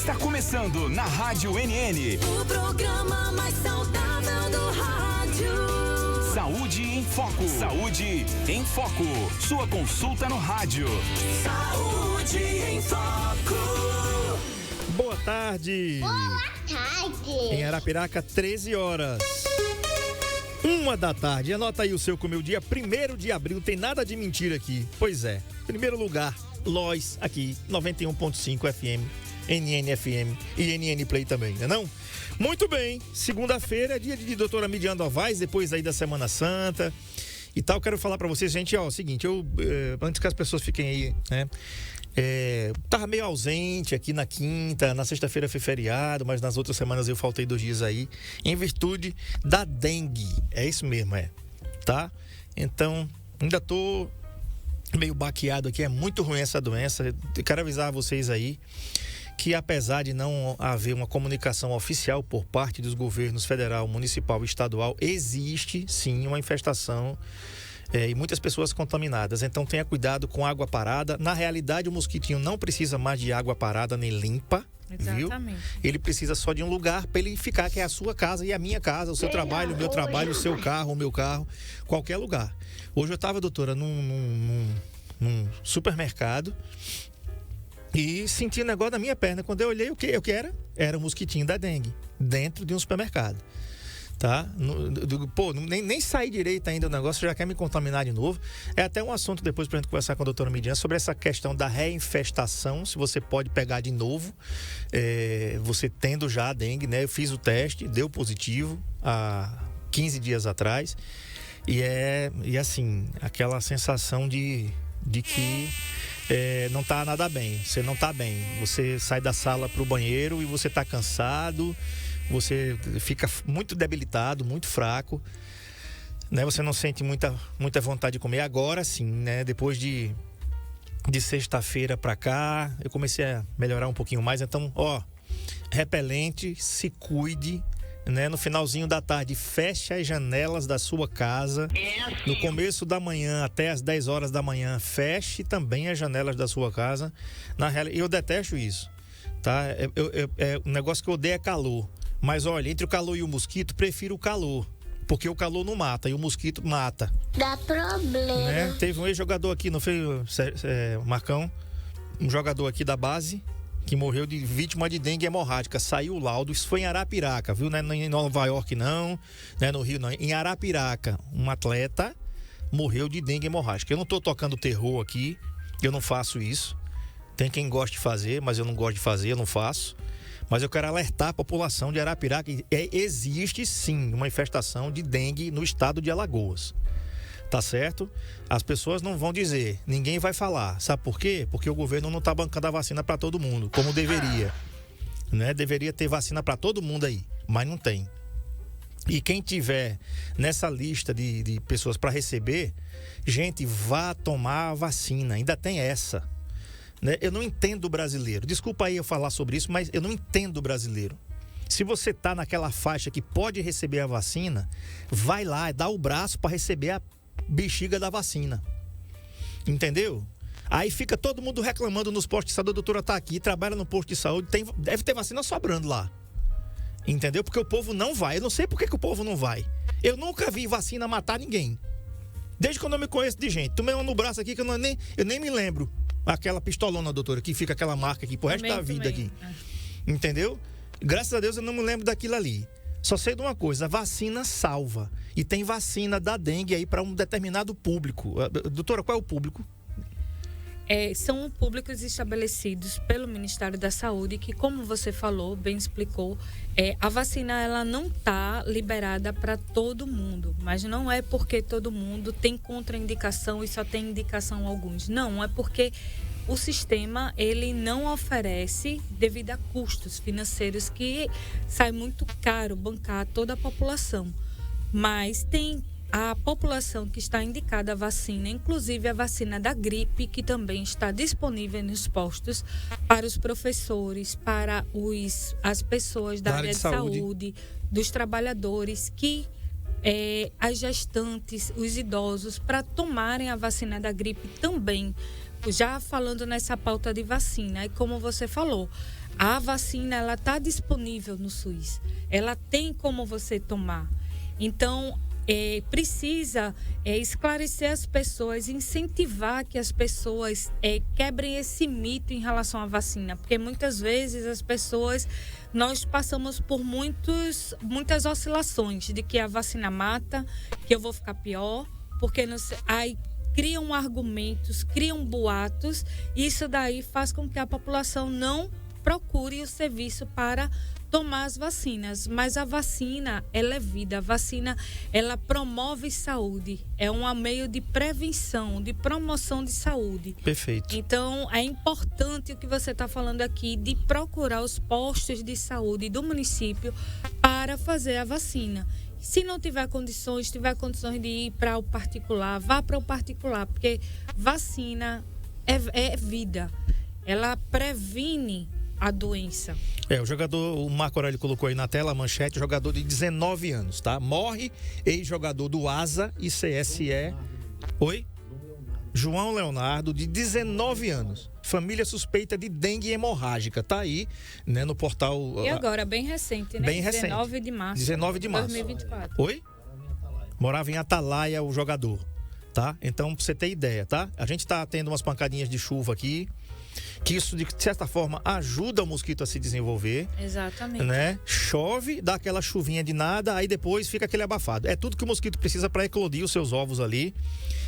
Está começando na Rádio NN. O programa mais saudável do rádio. Saúde em Foco. Saúde em Foco. Sua consulta no rádio. Saúde em Foco. Boa tarde. Boa tarde. Em Arapiraca, 13 horas. 1h. Anota aí o seu com o meu dia. 1º de abril. Tem nada de mentira aqui. Pois é. Primeiro lugar, Lois, aqui, 91.5 FM. NN FM e NN Play também, né não? Muito bem, segunda-feira é dia de doutora Midian Novaes, depois aí da Semana Santa e tal. Quero falar pra vocês, gente, ó, o seguinte, antes que as pessoas fiquem aí, né? Tava meio ausente aqui na quinta, na sexta-feira foi feriado, mas nas outras semanas eu faltei 2 dias aí, em virtude da dengue. É isso mesmo, tá? Então, ainda tô meio baqueado aqui, é muito ruim essa doença. Eu quero avisar vocês aí que, apesar de não haver uma comunicação oficial por parte dos governos federal, municipal e estadual, existe sim uma infestação e muitas pessoas contaminadas. Então tenha cuidado com água parada. Na realidade, o mosquitinho não precisa mais de água parada nem limpa. Exatamente. Viu? Ele precisa só de um lugar para ele ficar, que é a sua casa e a minha casa, o seu trabalho, o meu trabalho, o seu carro, o meu carro, qualquer lugar. Hoje eu estava, doutora, num supermercado e senti um negócio na minha perna. Quando eu olhei, o que era? Era um mosquitinho da dengue, dentro de um supermercado. Tá? Nem saí direito ainda o negócio, já quer me contaminar de novo. É até um assunto depois pra gente conversar com a doutora Midian sobre essa questão da reinfestação, se você pode pegar de novo, você tendo já a dengue, né? Eu fiz o teste, deu positivo há 15 dias atrás e assim, aquela sensação de que não tá nada bem, você não tá bem, você sai da sala pro banheiro e você tá cansado, você fica muito debilitado, muito fraco, né? Você não sente muita vontade de comer. Agora sim, né? Depois de sexta-feira pra cá, eu comecei a melhorar um pouquinho mais. Então, repelente, se cuide, né? No finalzinho da tarde, feche as janelas da sua casa. No começo da manhã, até as 10 horas da manhã, feche também as janelas da sua casa. Na realidade, eu detesto isso, tá? O negócio que eu odeio é calor. Mas olha, entre o calor e o mosquito, prefiro o calor. Porque o calor não mata e o mosquito mata. Dá problema. Né? Teve um ex-jogador aqui, não foi, Marcão? Um jogador aqui da base que morreu de vítima de dengue hemorrágica. Saiu o laudo, isso foi em Arapiraca, viu? Não é em Nova York não, não é no Rio não. Em Arapiraca, um atleta morreu de dengue hemorrágica. Eu não tô tocando terror aqui, eu não faço isso. Tem quem gosta de fazer, mas eu não gosto de fazer, eu não faço. Mas eu quero alertar a população de Arapiraca que existe sim uma infestação de dengue no estado de Alagoas. Tá certo? As pessoas não vão dizer, ninguém vai falar. Sabe por quê? Porque o governo não tá bancando a vacina para todo mundo, como deveria. Né? Deveria ter vacina para todo mundo aí, mas não tem. E quem tiver nessa lista de pessoas para receber, gente, vá tomar a vacina. Ainda tem essa. Né? Eu não entendo o brasileiro. Desculpa aí eu falar sobre isso, mas eu não entendo o brasileiro. Se você tá naquela faixa que pode receber a vacina, vai lá, dá o braço para receber a bexiga da vacina. Entendeu? Aí fica todo mundo reclamando nos postos de saúde. A doutora tá aqui, trabalha no posto de saúde, deve ter vacina sobrando lá. Entendeu? Porque o povo não vai. Eu não sei por que o povo não vai. Eu nunca vi vacina matar ninguém. Desde quando eu me conheço de gente. Tomei uma no braço aqui que eu nem me lembro. Aquela pistolona, doutora, que fica aquela marca aqui pro resto da vida aqui. Entendeu? Graças a Deus eu não me lembro daquilo ali. Só sei de uma coisa, a vacina salva. E tem vacina da dengue aí para um determinado público. Doutora, qual é o público? São públicos estabelecidos pelo Ministério da Saúde, que, como você falou, bem explicou, a vacina ela não está liberada para todo mundo, mas não é porque todo mundo tem contraindicação e só tem indicação alguns. Não, é porque o sistema ele não oferece devido a custos financeiros que sai muito caro bancar toda a população. Mas tem a população que está indicada a vacina, inclusive a vacina da gripe, que também está disponível nos postos para os professores, para as pessoas da área de saúde, dos trabalhadores, que as gestantes, os idosos, para tomarem a vacina da gripe também. já falando nessa pauta de vacina, e como você falou, a vacina ela está disponível no SUS, ela tem como você tomar. Então, precisa esclarecer as pessoas, incentivar que as pessoas quebrem esse mito em relação à vacina, porque muitas vezes as pessoas, nós passamos por muitas oscilações de que a vacina mata, que eu vou ficar pior, porque não sei, aí criam argumentos, criam boatos, e isso daí faz com que a população não procure o serviço para tomar as vacinas. Mas a vacina, ela é vida. A vacina, ela promove saúde. É um meio de prevenção, de promoção de saúde. Perfeito. Então, é importante o que você está falando aqui, de procurar os postos de saúde do município para fazer a vacina. Se não tiver condições de ir para o particular, vá para o particular, porque vacina é vida. Ela previne a doença. O Marco Aurélio colocou aí na tela a manchete, jogador de 19 anos, tá? Morre ex-jogador do ASA e CSE. Oi? João Leonardo, de 19 anos. Família suspeita de dengue hemorrágica. Tá aí, né, no portal... E agora, bem recente, né? Bem recente. 19 de março. 19 de março. 2024. Oi? Morava em Atalaia, o jogador, tá? Então, pra você ter ideia, tá? A gente tá tendo umas pancadinhas de chuva aqui, que isso, de certa forma, ajuda o mosquito a se desenvolver. Exatamente. Né? Chove, dá aquela chuvinha de nada, aí depois fica aquele abafado. É tudo que o mosquito precisa para eclodir os seus ovos ali.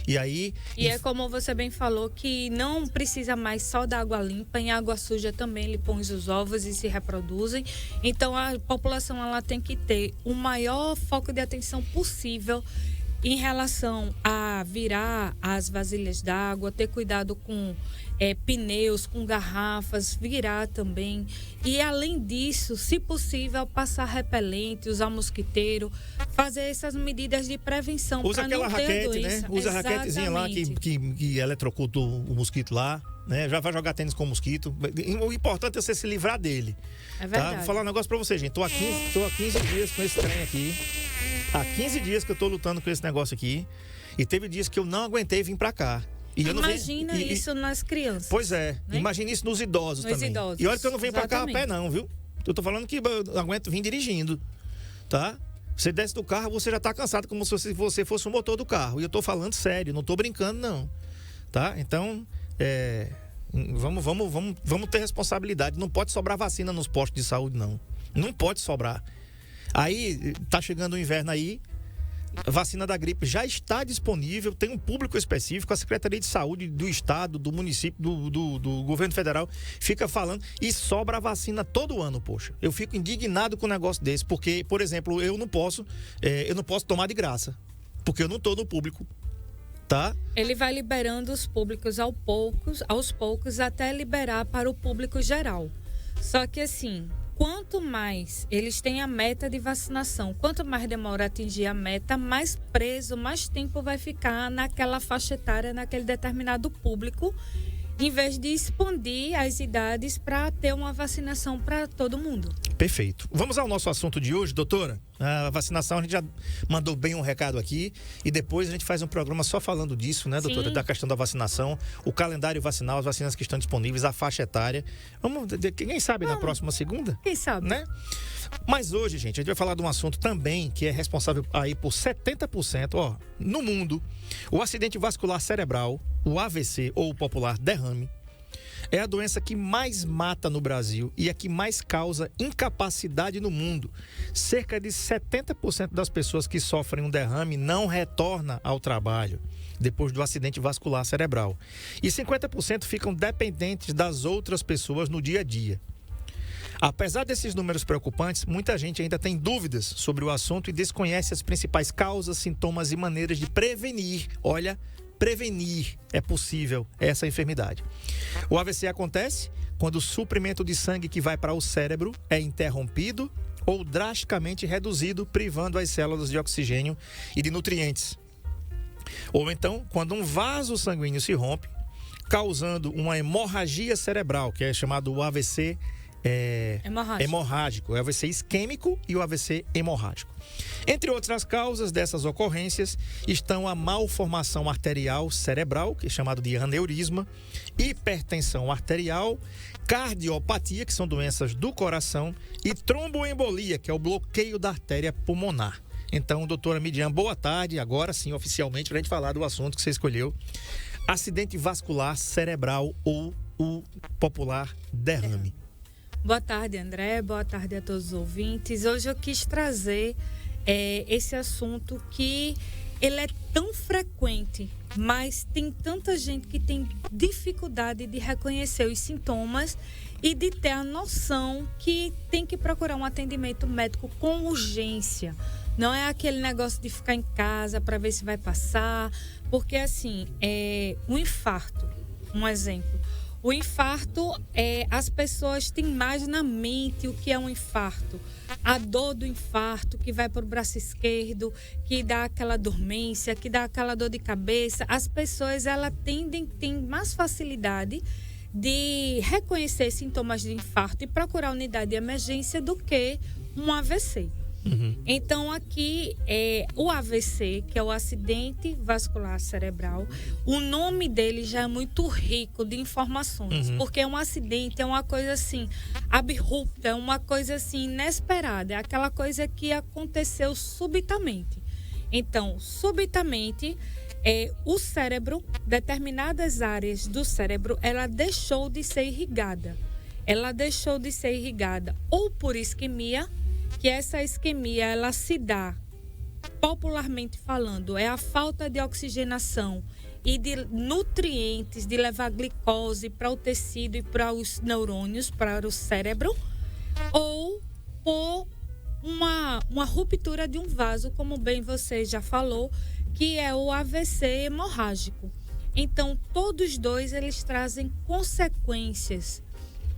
E aí... é como você bem falou, que não precisa mais só da água limpa, em água suja também ele põe os ovos e se reproduzem. Então a população ela tem que ter o maior foco de atenção possível em relação a virar as vasilhas d'água, ter cuidado com pneus, com garrafas, virar também. E além disso, se possível, passar repelente, usar mosquiteiro, fazer essas medidas de prevenção para não ter raquete, a doença. Né? Usa a raquetezinha lá que eletrocuta o mosquito lá, né? Já vai jogar tênis com o mosquito. O importante é você se livrar dele. É verdade. Tá? Vou falar um negócio pra você, gente. Tô há 15 dias com esse trem aqui. Há 15 dias que eu tô lutando com esse negócio aqui. E teve dias que eu não aguentei vir pra cá. Imagina isso nas crianças. Pois é, né? Imagina isso nos idosos também. Idosos, e olha que eu não venho pra cá a exatamente. pé não, viu? Eu tô falando que eu aguento vir dirigindo, tá? Você desce do carro, você já tá cansado, como se você fosse o motor do carro. E eu tô falando sério, não tô brincando não, tá? Então, vamos ter responsabilidade. Não pode sobrar vacina nos postos de saúde, não. Não pode sobrar. Aí, tá chegando o inverno aí, a vacina da gripe já está disponível, tem um público específico, a Secretaria de Saúde do Estado, do município, do governo federal fica falando e sobra a vacina todo ano, poxa. Eu fico indignado com um negócio desse, porque, por exemplo, eu não posso tomar de graça, porque eu não estou no público, tá? Ele vai liberando os públicos aos poucos, até liberar para o público geral. Só que assim, quanto mais eles têm a meta de vacinação, quanto mais demora a atingir a meta, mais preso, mais tempo vai ficar naquela faixa etária, naquele determinado público, em vez de expandir as idades para ter uma vacinação para todo mundo. Perfeito. Vamos ao nosso assunto de hoje, doutora? A vacinação, a gente já mandou bem um recado aqui e depois a gente faz um programa só falando disso, né, doutora? Sim. Da questão da vacinação, o calendário vacinal, as vacinas que estão disponíveis, a faixa etária. Quem sabe na próxima segunda? Quem sabe? Né? Mas hoje, gente, a gente vai falar de um assunto também que é responsável aí por 70%, no mundo. O acidente vascular cerebral, o AVC ou o popular derrame, é a doença que mais mata no Brasil e a que mais causa incapacidade no mundo. Cerca de 70% das pessoas que sofrem um derrame não retorna ao trabalho depois do acidente vascular cerebral. E 50% ficam dependentes das outras pessoas no dia a dia. Apesar desses números preocupantes, muita gente ainda tem dúvidas sobre o assunto e desconhece as principais causas, sintomas e maneiras de prevenir. Olha, prevenir é possível essa enfermidade. O AVC acontece quando o suprimento de sangue que vai para o cérebro é interrompido ou drasticamente reduzido, privando as células de oxigênio e de nutrientes. Ou então, quando um vaso sanguíneo se rompe, causando uma hemorragia cerebral, que é chamado AVC Hemorrágico. O AVC isquêmico e o AVC hemorrágico. Entre outras causas dessas ocorrências estão a malformação arterial cerebral, que é chamado de aneurisma, hipertensão arterial, cardiopatia, que são doenças do coração, e tromboembolia, que é o bloqueio da artéria pulmonar. Então, doutora Midian, boa tarde, agora sim, oficialmente, para a gente falar do assunto que você escolheu. Acidente vascular cerebral ou o popular derrame. Boa tarde, André. Boa tarde a todos os ouvintes. Hoje eu quis trazer esse assunto que ele é tão frequente, mas tem tanta gente que tem dificuldade de reconhecer os sintomas e de ter a noção que tem que procurar um atendimento médico com urgência. Não é aquele negócio de ficar em casa para ver se vai passar, porque assim, um infarto, um exemplo. O infarto, as pessoas têm mais na mente o que é um infarto. A dor do infarto que vai para o braço esquerdo, que dá aquela dormência, que dá aquela dor de cabeça. As pessoas, elas têm mais facilidade de reconhecer sintomas de infarto e procurar unidade de emergência do que um AVC. Então, aqui, o AVC, que é o acidente vascular cerebral, o nome dele já é muito rico de informações, porque um acidente é uma coisa assim, abrupta, é uma coisa assim, inesperada, é aquela coisa que aconteceu subitamente. Então, subitamente, o cérebro, determinadas áreas do cérebro, ela deixou de ser irrigada. Ela deixou de ser irrigada ou por isquemia, que essa isquemia, ela se dá, popularmente falando, é a falta de oxigenação e de nutrientes, de levar glicose para o tecido e para os neurônios, para o cérebro, ou por uma ruptura de um vaso, como bem você já falou, que é o AVC hemorrágico. Então, todos dois, eles trazem consequências.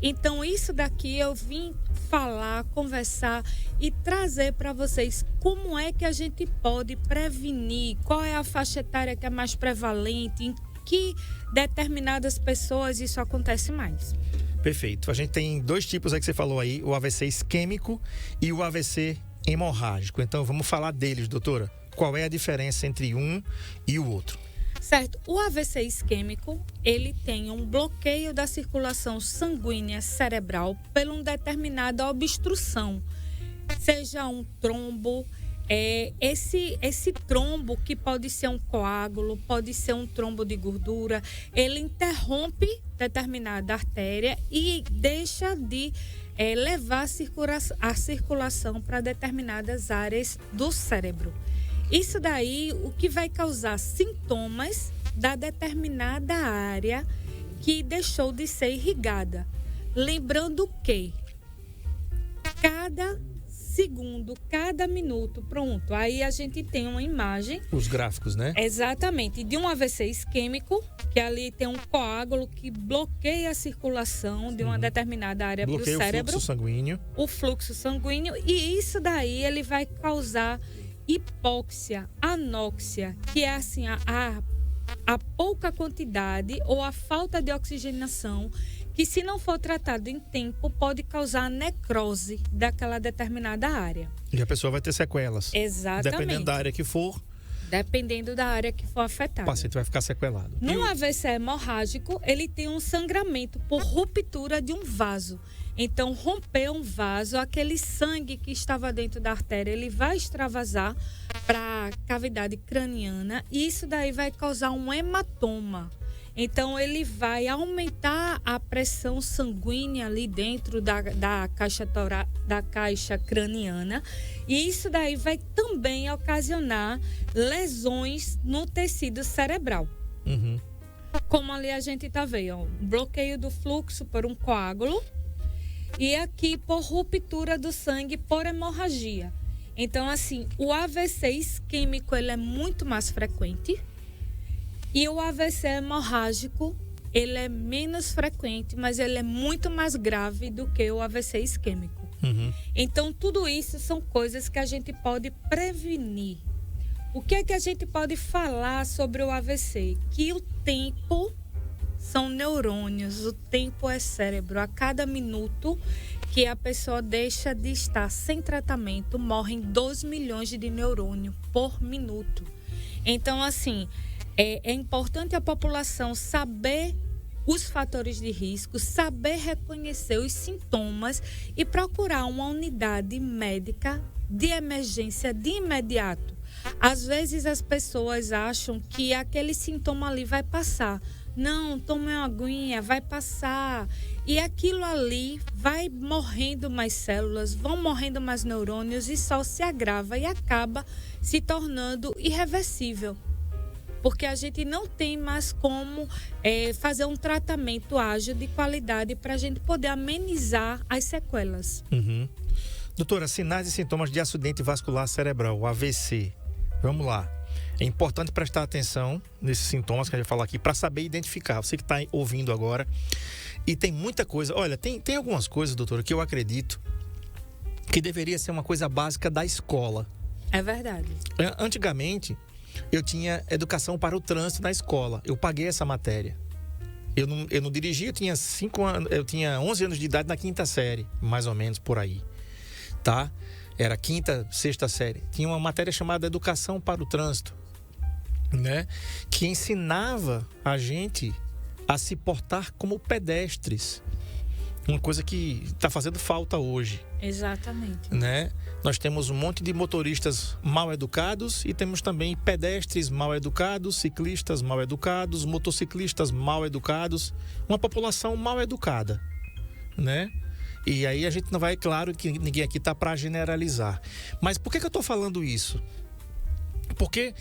Então, isso daqui eu vim falar, conversar e trazer para vocês como é que a gente pode prevenir, qual é a faixa etária que é mais prevalente, em que determinadas pessoas isso acontece mais. Perfeito. A gente tem dois tipos aí que você falou aí, o AVC isquêmico e o AVC hemorrágico. Então, vamos falar deles, doutora. Qual é a diferença entre um e o outro? Certo. O AVC isquêmico, ele tem um bloqueio da circulação sanguínea cerebral por uma determinada obstrução. Seja um trombo, esse trombo que pode ser um coágulo, pode ser um trombo de gordura, ele interrompe determinada artéria e deixa de levar a circulação para determinadas áreas do cérebro. Isso daí, o que vai causar sintomas da determinada área que deixou de ser irrigada. Lembrando que cada segundo, cada minuto, pronto, aí a gente tem uma imagem. Os gráficos, né? Exatamente, de um AVC isquêmico, que ali tem um coágulo que bloqueia a circulação de uma determinada área do cérebro. Bloqueia o fluxo sanguíneo. O fluxo sanguíneo, e isso daí ele vai causar hipóxia, anóxia, que é assim a pouca quantidade ou a falta de oxigenação, que se não for tratado em tempo pode causar necrose daquela determinada área. E a pessoa vai ter sequelas. Exatamente. Dependendo da área que for. Dependendo da área que for afetada. O paciente vai ficar sequelado. No AVC hemorrágico, ele tem um sangramento por ruptura de um vaso. Então, romper um vaso, aquele sangue que estava dentro da artéria, ele vai extravasar para a cavidade craniana e isso daí vai causar um hematoma. Então, ele vai aumentar a pressão sanguínea ali dentro da caixa craniana e isso daí vai também ocasionar lesões no tecido cerebral. Como ali a gente está vendo, um bloqueio do fluxo por um coágulo, e aqui por ruptura do sangue por hemorragia. Então, assim, o AVC isquêmico, ele é muito mais frequente e o AVC hemorrágico, ele é menos frequente, mas ele é muito mais grave do que o AVC isquêmico. Então, tudo isso são coisas que a gente pode prevenir. O que é que a gente pode falar sobre o AVC? Que o tempo são neurônios, o tempo é cérebro. A cada minuto que a pessoa deixa de estar sem tratamento, morrem 2 milhões de neurônios por minuto. Então, assim, é importante a população saber os fatores de risco, saber reconhecer os sintomas e procurar uma unidade médica de emergência de imediato. Às vezes as pessoas acham que aquele sintoma ali vai passar. Não, tome uma aguinha, vai passar. E aquilo ali vai morrendo mais células, vão morrendo mais neurônios e só se agrava e acaba se tornando irreversível. Porque a gente não tem mais como fazer um tratamento ágil de qualidade para a gente poder amenizar as sequelas. Uhum. Doutora, sinais e sintomas de acidente vascular cerebral, o AVC. Vamos lá. É importante prestar atenção nesses sintomas que a gente vai falar aqui para saber identificar. Você que está ouvindo agora. E tem muita coisa. Olha, tem algumas coisas, doutora, que eu acredito que deveria ser uma coisa básica da escola. É verdade. Antigamente, eu tinha educação para o trânsito na escola. Eu paguei essa matéria. Eu não dirigi, eu tinha 5 anos, eu tinha 11 anos de idade na 5ª série, mais ou menos por aí. Tá? Era 5ª, 6ª série. Tinha uma matéria chamada Educação para o Trânsito, né? Que ensinava a gente a se portar como pedestres. Uma coisa que está fazendo falta hoje. Exatamente. Né? Nós temos um monte de motoristas mal educados e temos também pedestres mal educados, ciclistas mal educados, motociclistas mal educados, uma população mal educada, né? E aí a gente não vai, claro que ninguém aqui está para generalizar. Mas por que eu estou falando isso? Porque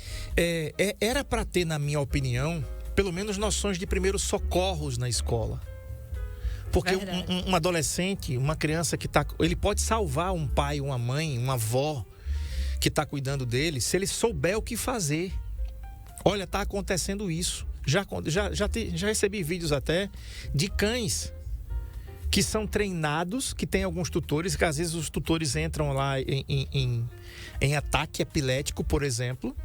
era para ter, na minha opinião, pelo menos noções de primeiros socorros na escola. Porque um adolescente, uma criança que está... Ele pode salvar um pai, uma mãe, uma avó que está cuidando dele, se ele souber o que fazer. Olha, está acontecendo isso. Já recebi vídeos até de cães que são treinados, que tem alguns tutores, que às vezes os tutores entram lá em ataque epilético, por exemplo,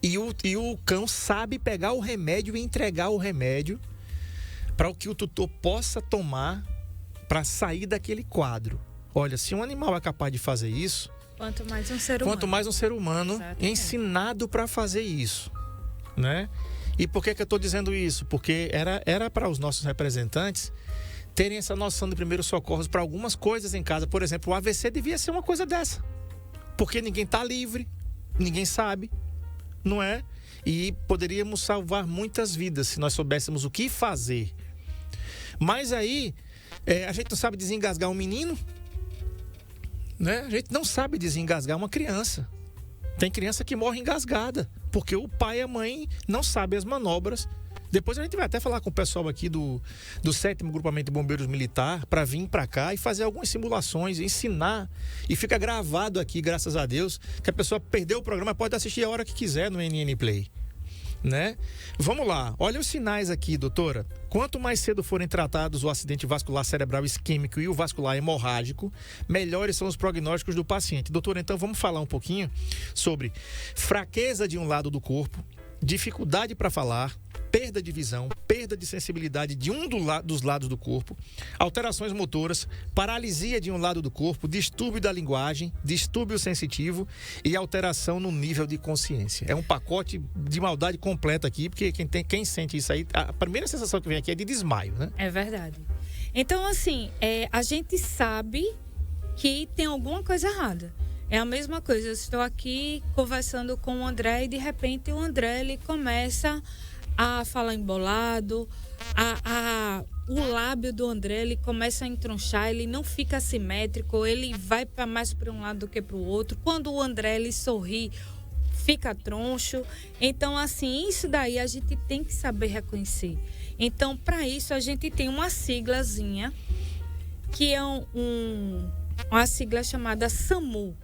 e o cão sabe pegar o remédio e entregar o remédio para o que o tutor possa tomar para sair daquele quadro. Olha, se um animal é capaz de fazer isso... Quanto mais um ser humano. Quanto mais um ser humano ensinado para fazer isso, né? E por que eu estou dizendo isso? Porque era para os nossos representantes terem essa noção de primeiros socorros para algumas coisas em casa. Por exemplo, o AVC devia ser uma coisa dessa. Porque ninguém está livre, ninguém sabe, não é? E poderíamos salvar muitas vidas se nós soubéssemos o que fazer. Mas aí, a gente não sabe desengasgar um menino, né? A gente não sabe desengasgar uma criança. Tem criança que morre engasgada, porque o pai e a mãe não sabem as manobras. Depois a gente vai até falar com o pessoal aqui do 7º Grupamento de Bombeiros Militar para vir para cá e fazer algumas simulações, ensinar. E fica gravado aqui, graças a Deus, que a pessoa perdeu o programa, pode assistir a hora que quiser no NN Play, né? Vamos lá, olha os sinais aqui, doutora. Quanto mais cedo forem tratados o acidente vascular cerebral isquêmico e o vascular hemorrágico, melhores são os prognósticos do paciente. Doutora, então vamos falar um pouquinho sobre fraqueza de um lado do corpo, dificuldade para falar, perda de visão, perda de sensibilidade de um dos lados do corpo, alterações motoras, paralisia de um lado do corpo, distúrbio da linguagem, distúrbio sensitivo e alteração no nível de consciência. É um pacote de maldade completa aqui, porque quem sente isso aí, a primeira sensação que vem aqui é de desmaio, né? É verdade. Então, assim, a gente sabe que tem alguma coisa errada. É a mesma coisa, eu estou aqui conversando com o André e de repente o André ele começa a falar embolado, o lábio do André ele começa a entronchar, ele não fica simétrico, ele vai mais para um lado do que para o outro. Quando o André ele sorri, fica troncho. Então, assim, isso daí a gente tem que saber reconhecer. Então, para isso a gente tem uma siglazinha que é uma sigla chamada SAMU.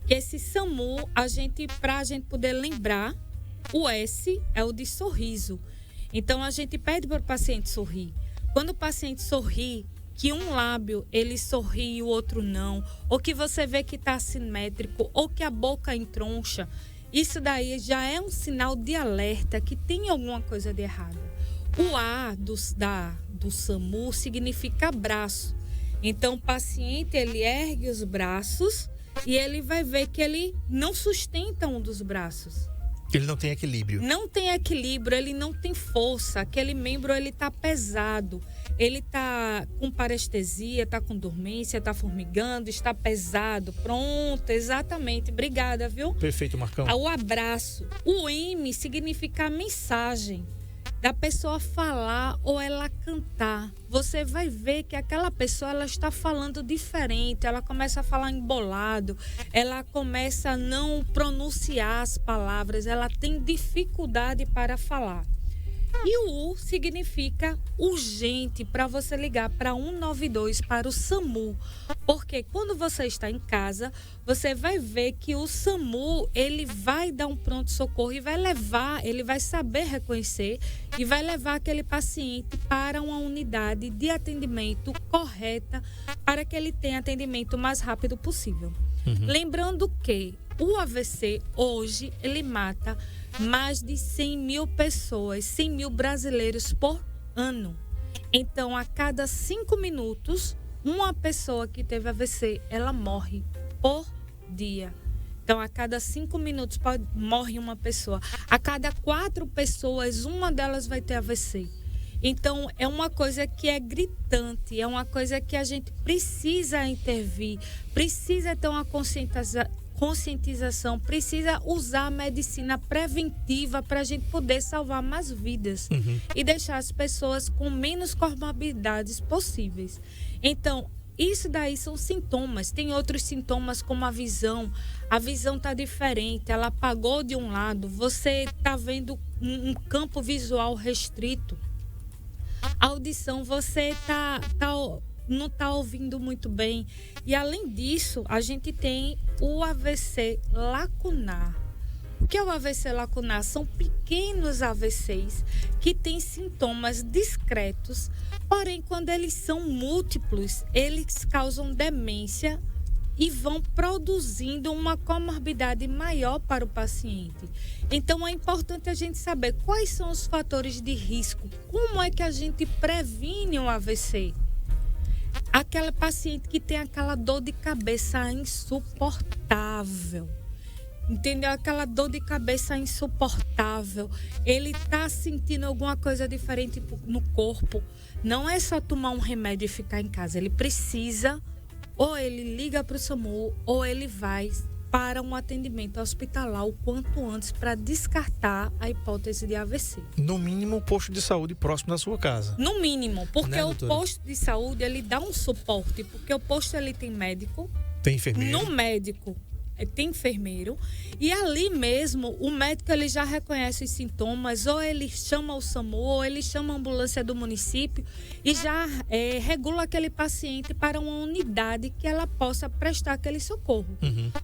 Que esse SAMU, pra gente poder lembrar, o S é o de sorriso. Então, a gente pede para o paciente sorrir. Quando o paciente sorri, que um lábio ele sorri e o outro não, ou que você vê que está assimétrico, ou que a boca entroncha, isso daí já é um sinal de alerta que tem alguma coisa de errado. O A do SAMU significa braço. Então, o paciente, ele ergue os braços e ele vai ver que ele não sustenta um dos braços. Ele não tem equilíbrio. Não tem equilíbrio, ele não tem força. Aquele membro, ele tá pesado. Ele tá com parestesia, tá com dormência, tá formigando, está pesado. Pronto, exatamente. Obrigada, viu? Perfeito, Marcão. O abraço. O M significa a mensagem da pessoa falar ou ela cantar. Você vai ver que aquela pessoa, ela está falando diferente, ela começa a falar embolado, ela começa a não pronunciar as palavras, ela tem dificuldade para falar. E o U significa urgente, para você ligar para 192, para o SAMU. Porque quando você está em casa, você vai ver que o SAMU, ele vai dar um pronto-socorro e vai levar, ele vai saber reconhecer e vai levar aquele paciente para uma unidade de atendimento correta para que ele tenha atendimento o mais rápido possível. Lembrando que o AVC, hoje, ele mata mais de 100 mil pessoas, 100 mil brasileiros por ano. Então, a cada 5 minutos, uma pessoa que teve AVC, ela morre por dia. Então, a cada 5 minutos morre uma pessoa. A cada 4 pessoas, uma delas vai ter AVC. Então, é uma coisa que é gritante, é uma coisa que a gente precisa intervir, precisa ter uma conscientização, precisa usar a medicina preventiva para a gente poder salvar mais vidas e deixar as pessoas com menos comorbidades possíveis. Então, isso daí são sintomas. Tem outros sintomas como a visão. A visão está diferente, ela apagou de um lado, você está vendo um campo visual restrito. A audição, você não está ouvindo muito bem. E além disso, a gente tem o AVC lacunar. O que é o AVC lacunar? São pequenos AVCs que têm sintomas discretos, porém, quando eles são múltiplos, eles causam demência e vão produzindo uma comorbidade maior para o paciente. Então, é importante a gente saber quais são os fatores de risco, como é que a gente previne um AVC. Aquela paciente que tem aquela dor de cabeça insuportável, entendeu? Aquela dor de cabeça insuportável, ele está sentindo alguma coisa diferente no corpo. Não é só tomar um remédio e ficar em casa, ele precisa, ou ele liga para o SAMU, ou ele vai para um atendimento hospitalar o quanto antes para descartar a hipótese de AVC. No mínimo, posto de saúde próximo da sua casa. No mínimo, porque Né, o doutora? posto de saúde, ele dá um suporte, porque o posto, ele tem médico. Tem enfermeiro. No médico, tem enfermeiro. E ali mesmo, o médico, ele já reconhece os sintomas, ou ele chama o SAMU, ou ele chama a ambulância do município e já regula aquele paciente para uma unidade que ela possa prestar aquele socorro.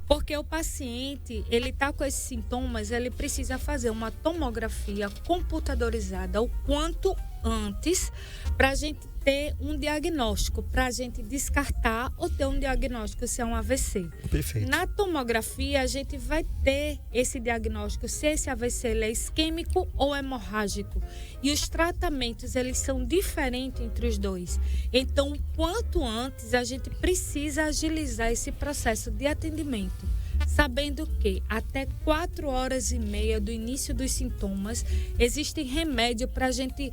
Porque o paciente, ele está com esses sintomas, ele precisa fazer uma tomografia computadorizada o quanto antes para a gente ter um diagnóstico, para a gente descartar ou ter um diagnóstico se é um AVC. Perfeito. Na tomografia, a gente vai ter esse diagnóstico se esse AVC ele é isquêmico ou hemorrágico. E os tratamentos, eles são diferentes entre os dois. Então, quanto antes, a gente precisa agilizar esse processo de atendimento, sabendo que até 4 horas e meia do início dos sintomas, existe remédio para a gente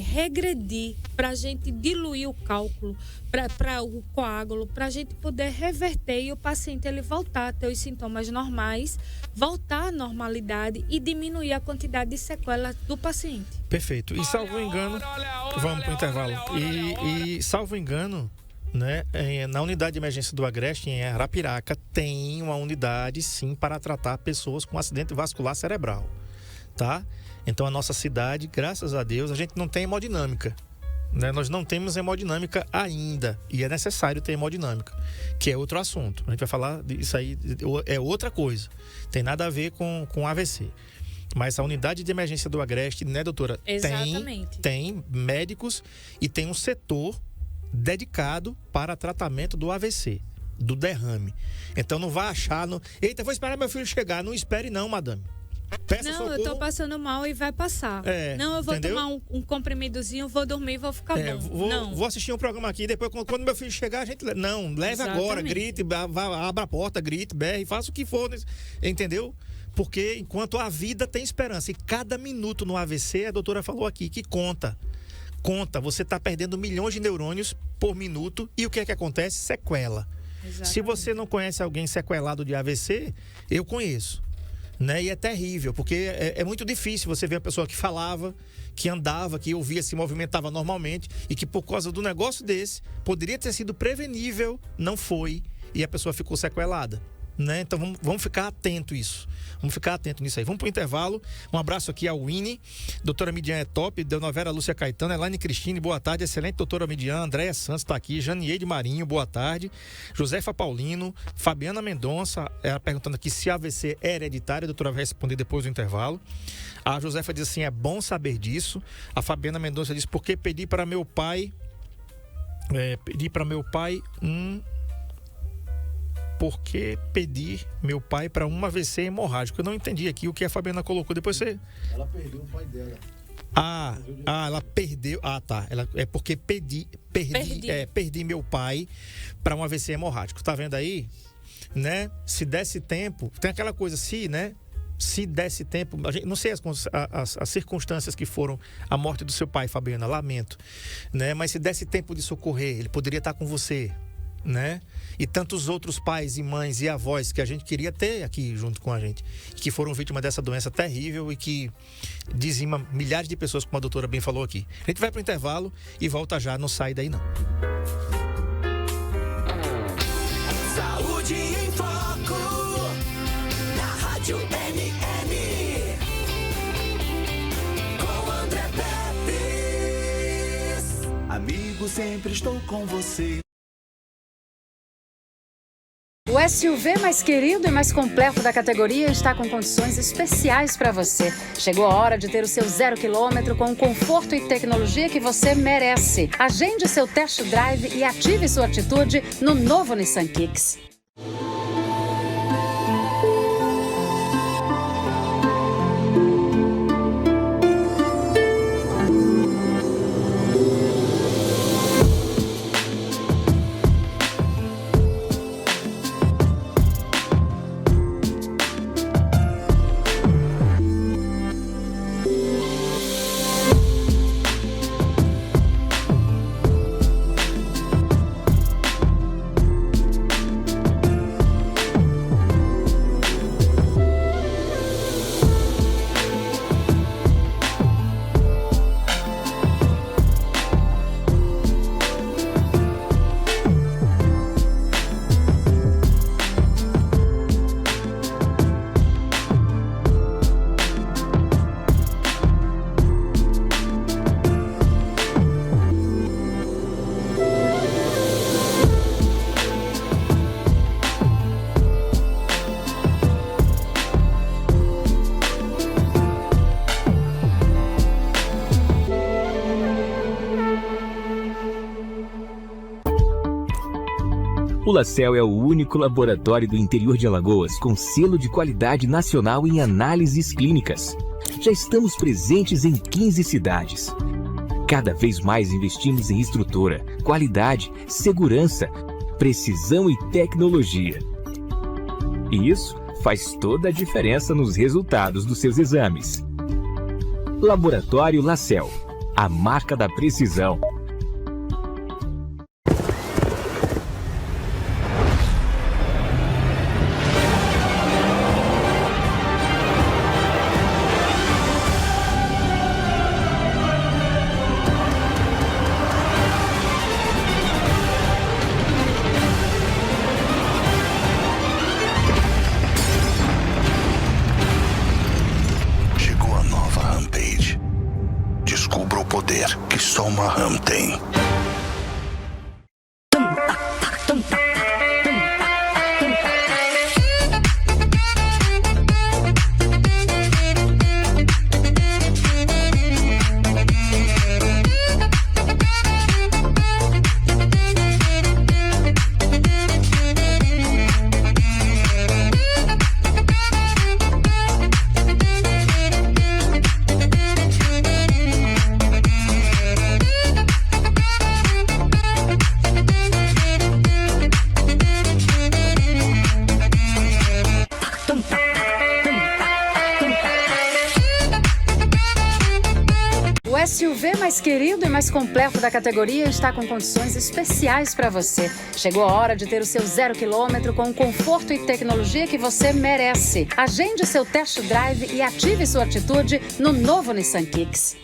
regredir, para a gente diluir o cálculo, para o coágulo, para a gente poder reverter e o paciente ele voltar a ter os sintomas normais, voltar à normalidade e diminuir a quantidade de sequela do paciente. Perfeito. E salvo engano, vamos para o intervalo. E salvo engano, né, na unidade de emergência do Agreste, em Arapiraca, tem uma unidade, sim, para tratar pessoas com acidente vascular cerebral, tá? Então, a nossa cidade, graças a Deus, a gente não tem hemodinâmica, né? Nós não temos hemodinâmica ainda, e é necessário ter hemodinâmica, que é outro assunto. A gente vai falar disso aí, é outra coisa, tem nada a ver com AVC. Mas a unidade de emergência do Agreste, né, doutora? Exatamente. Tem médicos e tem um setor dedicado para tratamento do AVC, do derrame. Então não vá achar, eita, vou esperar meu filho chegar. Não espere não, madame. Peça Não, socorro. eu tô passando mal e vai passar. Não, eu vou entendeu? tomar um comprimidozinho, vou dormir e vou ficar bom. Não. Vou assistir um programa aqui, depois quando meu filho chegar, a gente... Não, leve agora, grite, abra a porta, grite, berre, faça o que for, entendeu? Porque enquanto a vida tem esperança, e cada minuto no AVC, a doutora falou aqui, que conta. Você está perdendo milhões de neurônios por minuto, e o que é que acontece? Sequela. Exatamente. Se você não conhece alguém sequelado de AVC, eu conheço. Né? E é terrível, porque é muito difícil você ver a pessoa que falava, que andava, que ouvia, se movimentava normalmente e que por causa do negócio desse, poderia ter sido prevenível, não foi, e a pessoa ficou sequelada. Né? Então vamos ficar atento isso. Vamos ficar atento nisso aí. Vamos pro intervalo. Um abraço aqui ao Winnie. Doutora Midian é top. Deonovera Lúcia Caetano. Elaine Cristine, boa tarde. Excelente doutora Midian. Andréia Santos está aqui. Janieide Marinho, boa tarde. Josefa Paulino. Fabiana Mendonça, ela perguntando aqui se AVC é hereditário. A doutora vai responder depois do intervalo. A Josefa diz assim: é bom saber disso. A Fabiana Mendonça diz: porque pedi para meu pai porque pedir meu pai para um AVC hemorrágico. Eu não entendi aqui o que a Fabiana colocou. Depois você... Ela perdeu o pai dela. Ela perdeu... tá. É porque perdi meu pai para um AVC hemorrágico. Tá vendo aí? Né? Se desse tempo... Tem aquela coisa, se desse tempo... Não sei as circunstâncias que foram a morte do seu pai, Fabiana. Lamento. Né? Mas se desse tempo de socorrer, ele poderia estar com você. Né? E tantos outros pais e mães e avós que a gente queria ter aqui junto com a gente, que foram vítimas dessa doença terrível e que dizima milhares de pessoas, como a doutora bem falou aqui. A gente vai para o intervalo e volta já, não sai daí não. Saúde em Foco, na Rádio NN, com André Pepes. Amigo, sempre estou com você. O SUV mais querido e mais completo da categoria está com condições especiais para você. Chegou a hora de ter o seu 0 km com o conforto e tecnologia que você merece. Agende seu test drive e ative sua atitude no novo Nissan Kicks. O LaCell é o único laboratório do interior de Alagoas com selo de qualidade nacional em análises clínicas. Já estamos presentes em 15 cidades. Cada vez mais investimos em estrutura, qualidade, segurança, precisão e tecnologia. E isso faz toda a diferença nos resultados dos seus exames. Laboratório LaCell, a marca da precisão. mais querido e mais completo da categoria está com condições especiais para você. Chegou a hora de ter o seu 0 km com o conforto e tecnologia que você merece. Agende seu test drive e ative sua atitude no novo Nissan Kicks.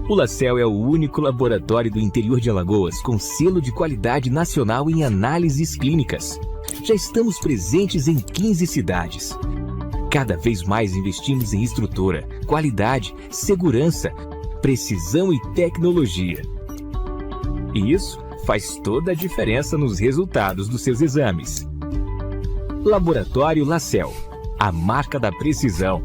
O LaCell é o único laboratório do interior de Alagoas com selo de qualidade nacional em análises clínicas. Já estamos presentes em 15 cidades. Cada vez mais investimos em estrutura, qualidade, segurança, precisão e tecnologia. E isso faz toda a diferença nos resultados dos seus exames. Laboratório LaCell, a marca da precisão.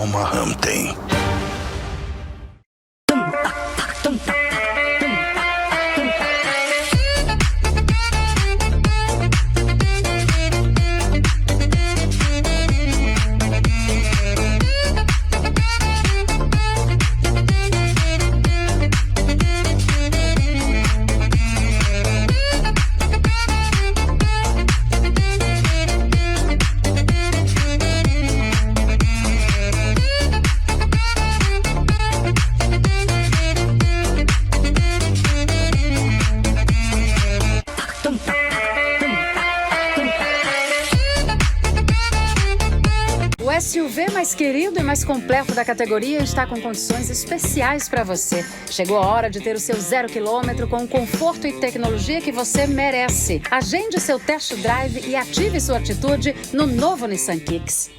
Uma RAM tem. O SUV mais querido e mais completo da categoria está com condições especiais para você. Chegou a hora de ter o seu 0 km com o conforto e tecnologia que você merece. Agende seu test drive e ative sua atitude no novo Nissan Kicks.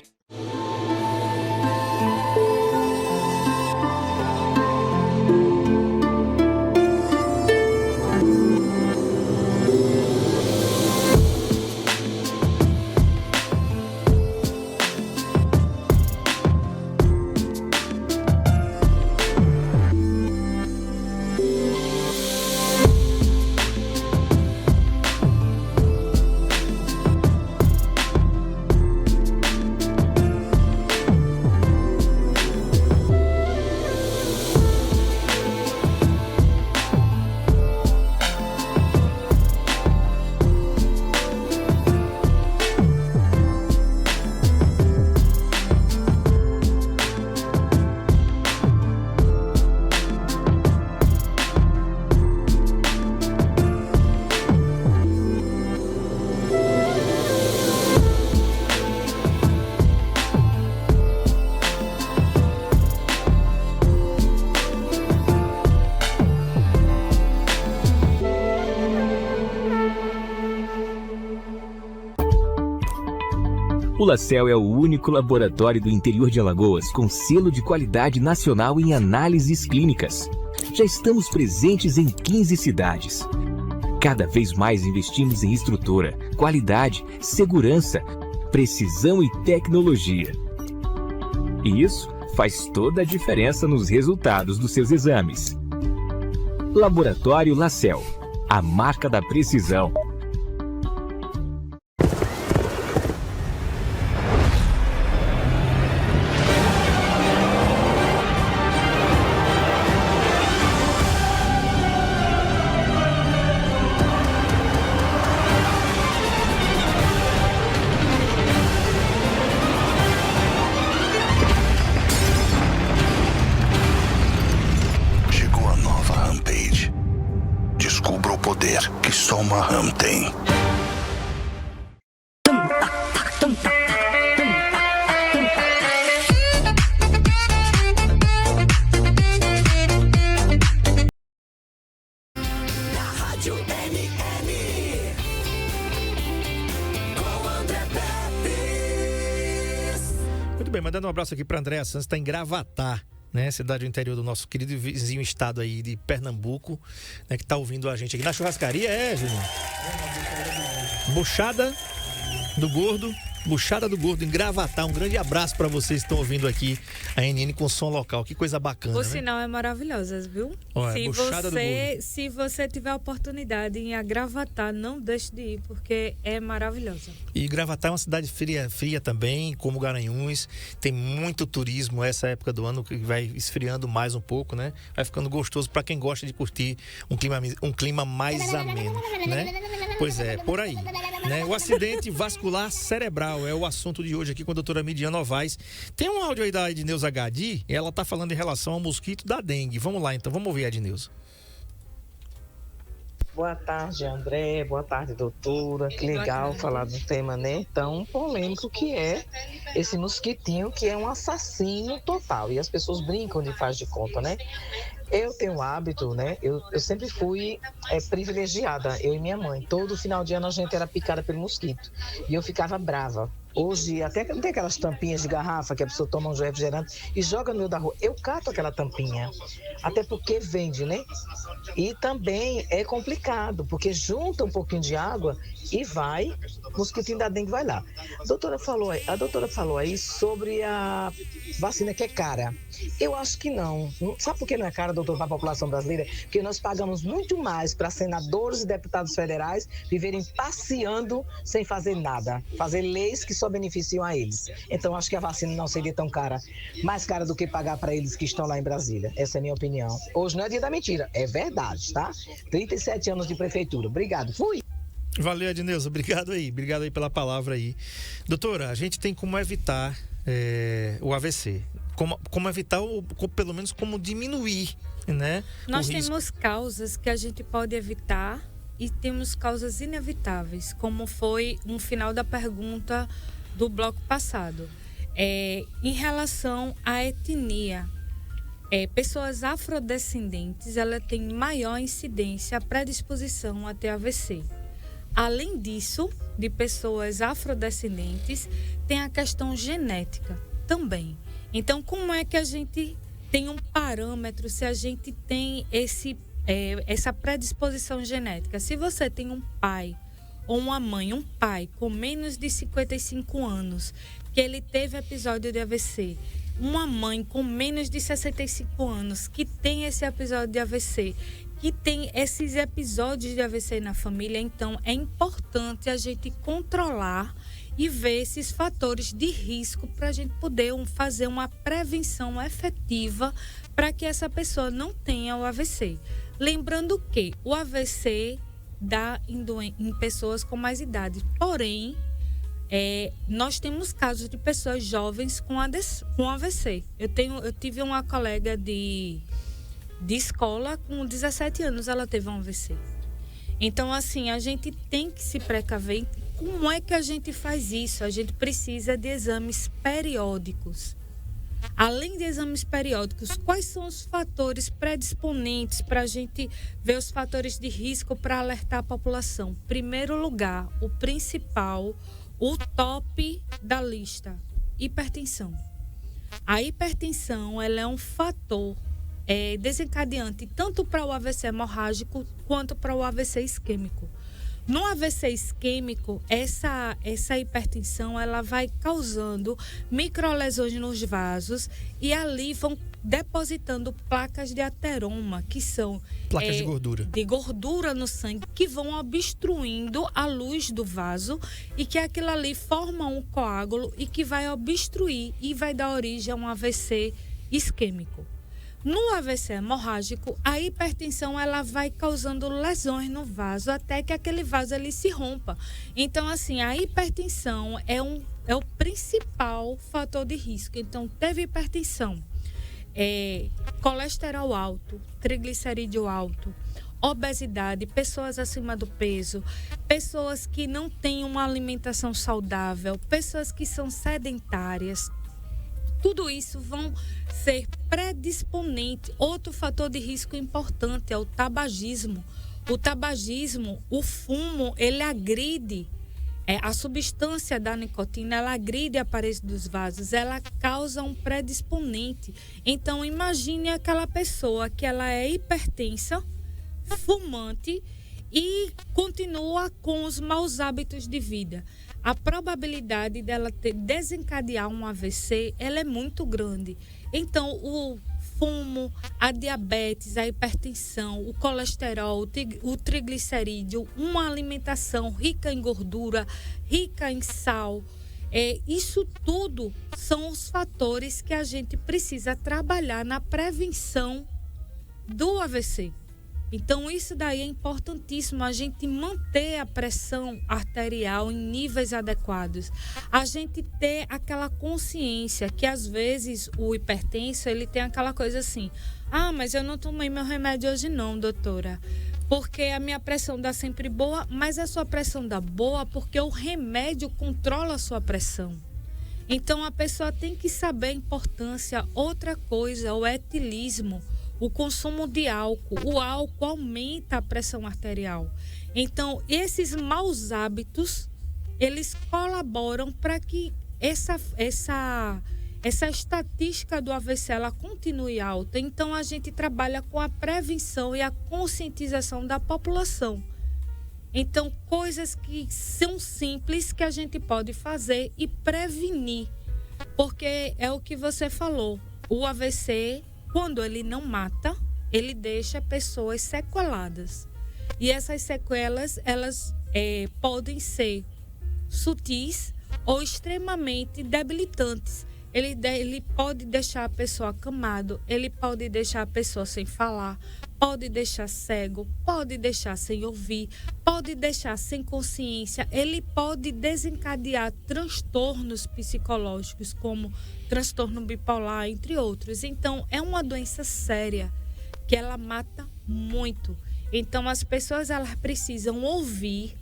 O LaCell é o único laboratório do interior de Alagoas com selo de qualidade nacional em análises clínicas. Já estamos presentes em 15 cidades. Cada vez mais investimos em estrutura, qualidade, segurança, precisão e tecnologia. E isso faz toda a diferença nos resultados dos seus exames. Laboratório LaCell, a marca da precisão. Chegou a nova Rampage. Descubra o poder que só uma Ram tem. Na Rádio NN, com André Pepes. Muito bem, mandando um abraço aqui para Andréa Santos, está em Gravatá, né? Cidade do interior do nosso querido vizinho estado aí de Pernambuco, né? Que está ouvindo a gente aqui na churrascaria, Juninho? Buchada do Gordo em Gravatá. Um grande abraço para vocês que estão ouvindo aqui a NN com som local. Que coisa bacana, O né? sinal é maravilhoso, viu? Olha, Buchada do Gordo. Se você tiver a oportunidade em Gravatá, não deixe de ir, porque é maravilhosa. E Gravatá é uma cidade fria também, como Garanhuns. Tem muito turismo essa época do ano, que vai esfriando mais um pouco, né? Vai ficando gostoso para quem gosta de curtir um clima mais ameno, né? Pois é, por aí, né? O acidente vascular cerebral é o assunto de hoje aqui com a doutora Midian Novaes. Tem um áudio aí da Edneuza Gadi, ela tá falando em relação ao mosquito da dengue. Vamos lá então, vamos ouvir a Edneuza. Boa tarde, André. Boa tarde, doutora. Que legal falar de um tema, né, tão polêmico que é esse mosquitinho, que é um assassino total. E as pessoas brincam de faz de conta, né? Eu tenho o hábito, né? Eu sempre fui privilegiada, eu e minha mãe. Todo final de ano a gente era picada pelo mosquito. E eu ficava brava. Hoje, até que não tem aquelas tampinhas de garrafa que a pessoa toma um refrigerante e joga no meio da rua. Eu cato aquela tampinha, até porque vende, né? E também é complicado, porque junta um pouquinho de água e vai, o mosquitinho da dengue vai lá. A doutora falou aí sobre a vacina que é cara. Eu acho que não. Sabe por que não é cara, doutor, para a população brasileira? Porque nós pagamos muito mais para senadores e deputados federais viverem passeando sem fazer nada, fazer leis que só beneficiam a eles. Então, acho que a vacina não seria tão cara, mais cara do que pagar para eles que estão lá em Brasília. Essa é a minha opinião. Hoje não é dia da mentira, é verdade, tá? 37 anos de prefeitura. Obrigado, fui! Valeu, Edneuza, obrigado aí pela palavra aí. Doutora, a gente tem como evitar o AVC, como evitar, ou pelo menos como diminuir, né? Nós temos causas que a gente pode evitar e temos causas inevitáveis, como foi no final da pergunta do bloco passado. Em relação à etnia, pessoas afrodescendentes, ela tem maior incidência, predisposição a ter AVC. Além disso, de pessoas afrodescendentes, tem a questão genética também. Então, como é que a gente tem um parâmetro se a gente tem essa predisposição genética? Se você tem um pai ou uma mãe, um pai com menos de 55 anos, que ele teve episódio de AVC, uma mãe com menos de 65 anos que tem esse episódio de AVC, que tem esses episódios de AVC na família, então é importante a gente controlar e ver esses fatores de risco para a gente poder fazer uma prevenção efetiva para que essa pessoa não tenha o AVC. Lembrando que o AVC dá em pessoas com mais idade, porém, nós temos casos de pessoas jovens com AVC. Eu tive uma colega de escola, com 17 anos, ela teve um AVC. Então, assim, a gente tem que se precaver. Como é que a gente faz isso? A gente precisa de exames periódicos. Além de exames periódicos, quais são os fatores predisponentes para a gente ver os fatores de risco para alertar a população? Primeiro lugar, o principal, o top da lista, hipertensão. A hipertensão, ela é um fator desencadeante tanto para o AVC hemorrágico quanto para o AVC isquêmico. No AVC isquêmico, essa hipertensão ela vai causando microlesões nos vasos e ali vão depositando placas de ateroma, que são placas de gordura no sangue, que vão obstruindo a luz do vaso e que aquilo ali forma um coágulo e que vai obstruir e vai dar origem a um AVC isquêmico. No AVC hemorrágico, a hipertensão ela vai causando lesões no vaso até que aquele vaso ele se rompa. Então, assim, a hipertensão é o principal fator de risco. Então, teve hipertensão, colesterol alto, triglicerídeo alto, obesidade, pessoas acima do peso, pessoas que não têm uma alimentação saudável, pessoas que são sedentárias. Tudo isso vão ser predisponentes. Outro fator de risco importante é o tabagismo. O tabagismo, o fumo, ele agride, a substância da nicotina, ela agride a parede dos vasos, ela causa um predisponente. Então, imagine aquela pessoa que ela é hipertensa, fumante e continua com os maus hábitos de vida. A probabilidade dela desencadear um AVC, ela é muito grande. Então, o fumo, a diabetes, a hipertensão, o colesterol, o triglicerídeo, uma alimentação rica em gordura, rica em sal, isso tudo são os fatores que a gente precisa trabalhar na prevenção do AVC. Então, isso daí é importantíssimo, a gente manter a pressão arterial em níveis adequados. A gente ter aquela consciência que, às vezes, o hipertenso, ele tem aquela coisa assim, mas eu não tomei meu remédio hoje não, doutora, porque a minha pressão dá sempre boa, mas a sua pressão dá boa porque o remédio controla a sua pressão. Então, a pessoa tem que saber a importância. Outra coisa, o etilismo. O consumo de álcool, o álcool aumenta a pressão arterial. Então, esses maus hábitos, eles colaboram para que essa estatística do AVC ela continue alta. Então, a gente trabalha com a prevenção e a conscientização da população. Então, coisas que são simples que a gente pode fazer e prevenir. Porque é o que você falou, o AVC... Quando ele não mata, ele deixa pessoas sequeladas. E essas sequelas, elas podem ser sutis ou extremamente debilitantes. Ele pode deixar a pessoa acamado, ele pode deixar a pessoa sem falar, pode deixar cego, pode deixar sem ouvir, pode deixar sem consciência, ele pode desencadear transtornos psicológicos como transtorno bipolar, entre outros. Então, é uma doença séria que ela mata muito. Então, as pessoas elas precisam ouvir,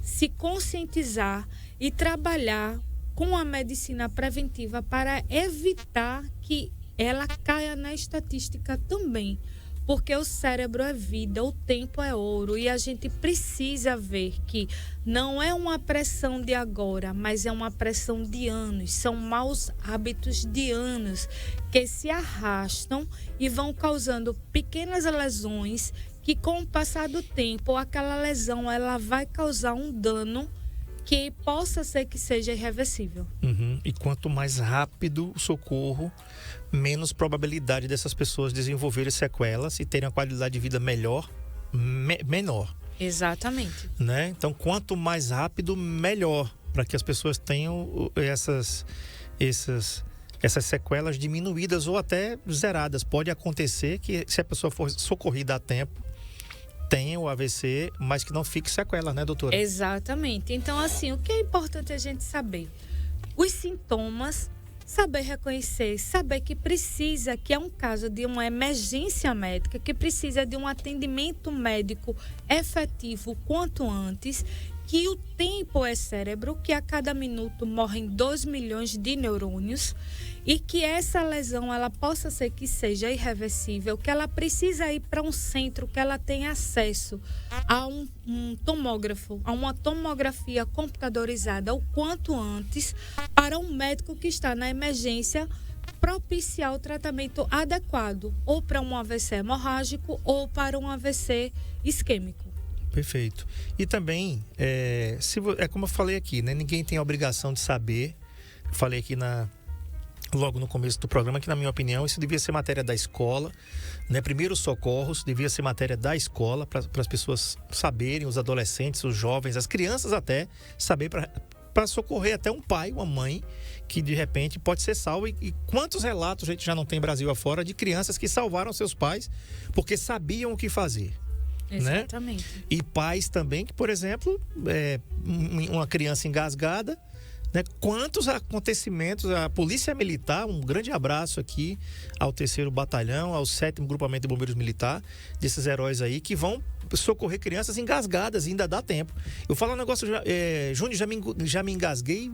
se conscientizar e trabalhar com a medicina preventiva para evitar que ela caia na estatística também. Porque o cérebro é vida, o tempo é ouro e a gente precisa ver que não é uma pressão de agora, mas é uma pressão de anos. São maus hábitos de anos que se arrastam e vão causando pequenas lesões que, com o passar do tempo, aquela lesão ela vai causar um dano que possa ser que seja irreversível. E quanto mais rápido o socorro, menos probabilidade dessas pessoas desenvolverem sequelas e terem uma qualidade de vida menor. Exatamente. Né? Então, quanto mais rápido, melhor, para que as pessoas tenham essas sequelas diminuídas ou até zeradas. Pode acontecer que, se a pessoa for socorrida a tempo, tenha o AVC, mas que não fique sequela, né, doutora? Exatamente. Então, assim, o que é importante a gente saber? Os sintomas, saber reconhecer, saber que precisa, que é um caso de uma emergência médica, que precisa de um atendimento médico efetivo quanto antes, que o tempo é cérebro, que a cada minuto morrem 2 milhões de neurônios e que essa lesão ela possa ser que seja irreversível, que ela precisa ir para um centro que ela tenha acesso a um tomógrafo, a uma tomografia computadorizada o quanto antes, para um médico que está na emergência propiciar o tratamento adequado, ou para um AVC hemorrágico ou para um AVC isquêmico. Perfeito. E também, é como eu falei aqui, né? Ninguém tem a obrigação de saber. Eu falei aqui logo no começo do programa que, na minha opinião, isso devia ser matéria da escola, né? Primeiros socorros devia ser matéria da escola para as pessoas saberem, os adolescentes, os jovens, as crianças até, saber para socorrer até um pai, uma mãe que de repente pode ser salvo. E quantos relatos a gente já não tem Brasil afora de crianças que salvaram seus pais porque sabiam o que fazer. Exatamente. Né? E pais também que, por exemplo, uma criança engasgada, né? Quantos acontecimentos, a Polícia Militar, um grande abraço aqui ao 3º Batalhão, ao 7º Grupamento de Bombeiros Militar, desses heróis aí que vão socorrer crianças engasgadas, e ainda dá tempo. Eu falo um negócio, Júnior, já me engasguei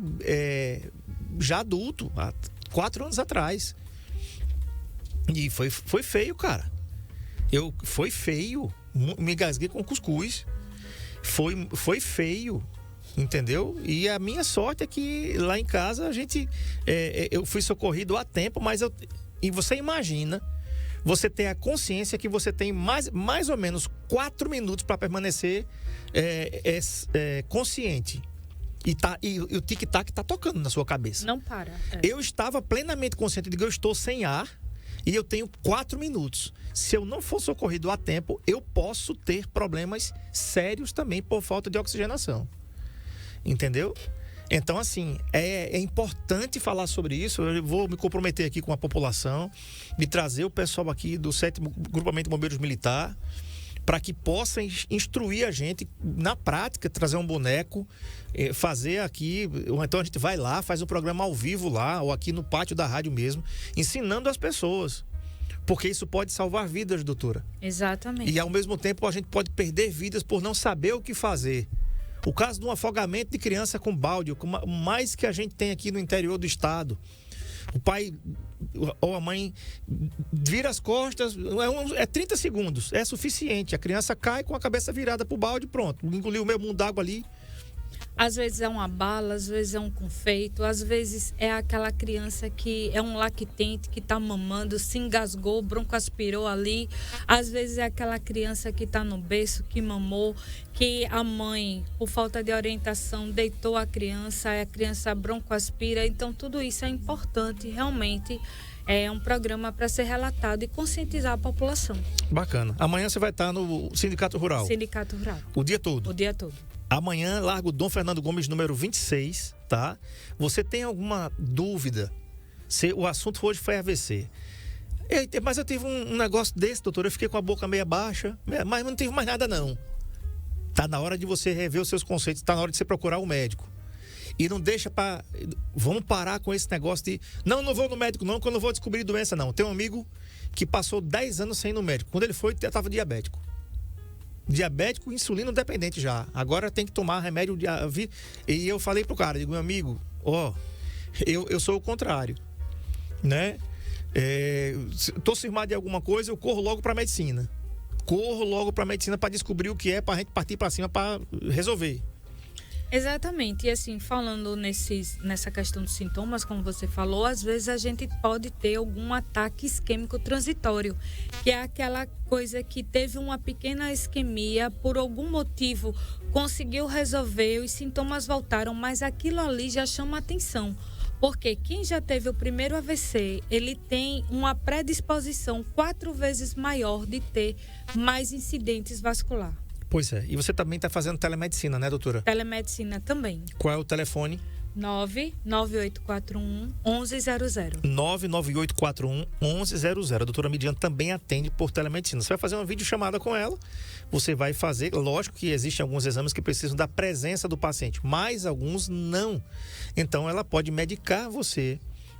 já adulto, há 4 anos atrás. E foi feio, cara. Foi feio. Me engasguei com cuscuz. Foi feio. Entendeu? E a minha sorte é que lá em casa eu fui socorrido a tempo, e você imagina, você ter a consciência que você tem mais ou menos 4 minutos para permanecer consciente. E o tic-tac tá tocando na sua cabeça. Não para. Eu estava plenamente consciente de que eu estou sem ar e eu tenho 4 minutos. Se eu não for socorrido a tempo, eu posso ter problemas sérios também por falta de oxigenação. Entendeu? Então, assim, é importante falar sobre isso. Eu vou me comprometer aqui com a população, me trazer o pessoal aqui do 7º Grupamento de Bombeiros Militar, para que possa instruir a gente na prática, trazer um boneco, fazer aqui, ou então a gente vai lá, faz um programa ao vivo lá, ou aqui no pátio da rádio mesmo, ensinando as pessoas. Porque isso pode salvar vidas, doutora. Exatamente. E ao mesmo tempo a gente pode perder vidas por não saber o que fazer. O caso de um afogamento de criança com balde, o mais que a gente tem aqui no interior do estado. O pai ou a mãe vira as costas, 30 segundos, é suficiente. A criança cai com a cabeça virada pro balde, pronto. Engoliu o meu mundo d'água ali. Às vezes é uma bala, às vezes é um confeito, às vezes é aquela criança que é um lactente que está mamando, se engasgou, broncoaspirou ali. Às vezes é aquela criança que está no berço, que mamou, que a mãe, por falta de orientação, deitou a criança broncoaspira. Então, tudo isso é importante, realmente. É um programa para ser relatado e conscientizar a população. Bacana. Amanhã você vai estar no Sindicato Rural. Sindicato Rural. O dia todo? O dia todo. Amanhã, Largo Dom Fernando Gomes, número 26, tá? Você tem alguma dúvida? Se o assunto hoje foi AVC. Mas eu tive um negócio desse, doutor. Eu fiquei com a boca meio baixa, mas não tive mais nada, não. Tá na hora de você rever os seus conceitos, tá na hora de você procurar um médico. E não deixa para... Vamos parar com esse negócio de... Não vou no médico não, quando eu vou descobrir doença não. Tem um amigo que passou 10 anos sem ir no médico. Quando ele foi, ele estava diabético. Diabético, insulino dependente já. Agora tem que tomar remédio. E eu falei pro cara, digo, meu amigo, eu sou o contrário, né? Tô cismado de alguma coisa, eu corro logo pra medicina. Corro logo pra medicina para descobrir o que é, pra gente partir pra cima pra resolver. Exatamente, e assim, falando nessa questão dos sintomas, como você falou, às vezes a gente pode ter algum ataque isquêmico transitório, que é aquela coisa que teve uma pequena isquemia, por algum motivo conseguiu resolver, os sintomas voltaram, mas aquilo ali já chama atenção, porque quem já teve o primeiro AVC, ele tem uma predisposição 4 vezes maior de ter mais incidentes vasculares. Pois é. E você também está fazendo telemedicina, né, doutora? Telemedicina também. Qual é o telefone? 99841-1100. 99841-1100. A doutora Midian também atende por telemedicina. Você vai fazer uma videochamada com ela, você vai fazer... Lógico que existem alguns exames que precisam da presença do paciente, mas alguns não. Então, ela pode medicar você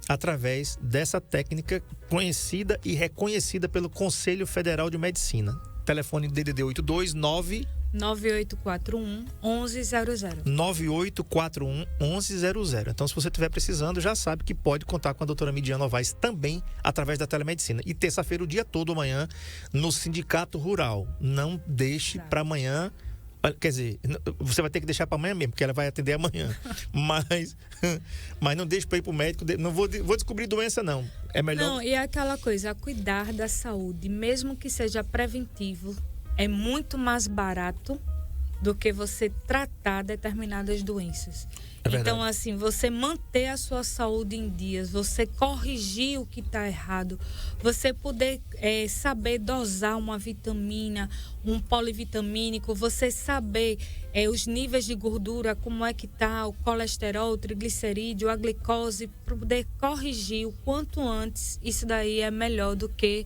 através dessa técnica conhecida e reconhecida pelo Conselho Federal de Medicina. Telefone DDD 829 9841-1100. 9841-1100. Então, se você estiver precisando, já sabe que pode contar com a doutora Midian Novaes também através da telemedicina. E terça-feira, o dia todo amanhã, no Sindicato Rural. Não deixe para amanhã. Quer dizer, você vai ter que deixar para amanhã mesmo, porque ela vai atender amanhã. mas não deixe para ir para o médico. Não vou descobrir doença, não. É melhor. Não, e é aquela coisa, cuidar da saúde, mesmo que seja preventivo, é muito mais barato do que você tratar determinadas doenças. Então, assim, você manter a sua saúde em dias, você corrigir o que está errado, você poder saber dosar uma vitamina, um polivitamínico, você saber os níveis de gordura, como é que está o colesterol, o triglicerídeo, a glicose, para poder corrigir o quanto antes, isso daí é melhor do que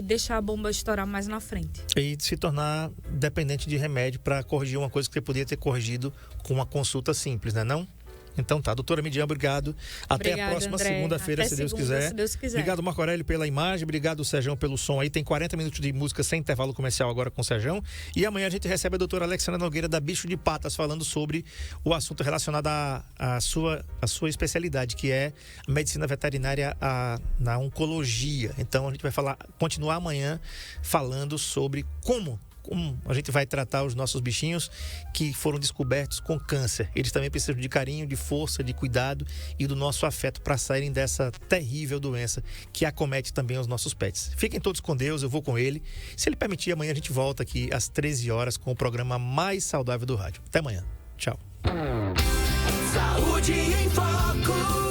deixar a bomba estourar mais na frente. E se tornar dependente de remédio para corrigir uma coisa que você podia ter corrigido com uma consulta simples, né não? Então tá, doutora Midian, obrigado. Até a próxima segunda-feira, se Deus quiser. Obrigado, Marco Aurélio, pela imagem. Obrigado, Sérgio, pelo som aí. Tem 40 minutos de música sem intervalo comercial agora com o Sérgio. E amanhã a gente recebe a doutora Alexandra Nogueira, da Bicho de Patas, falando sobre o assunto relacionado à sua especialidade, que é a medicina veterinária na oncologia. Então a gente vai continuar amanhã falando sobre como a gente vai tratar os nossos bichinhos que foram descobertos com câncer. Eles também precisam de carinho, de força, de cuidado e do nosso afeto para saírem dessa terrível doença que acomete também os nossos pets. Fiquem todos com Deus, eu vou com ele. Se ele permitir, amanhã a gente volta aqui às 13 horas com o programa mais saudável do rádio. Até amanhã. Tchau. Saúde em Foco.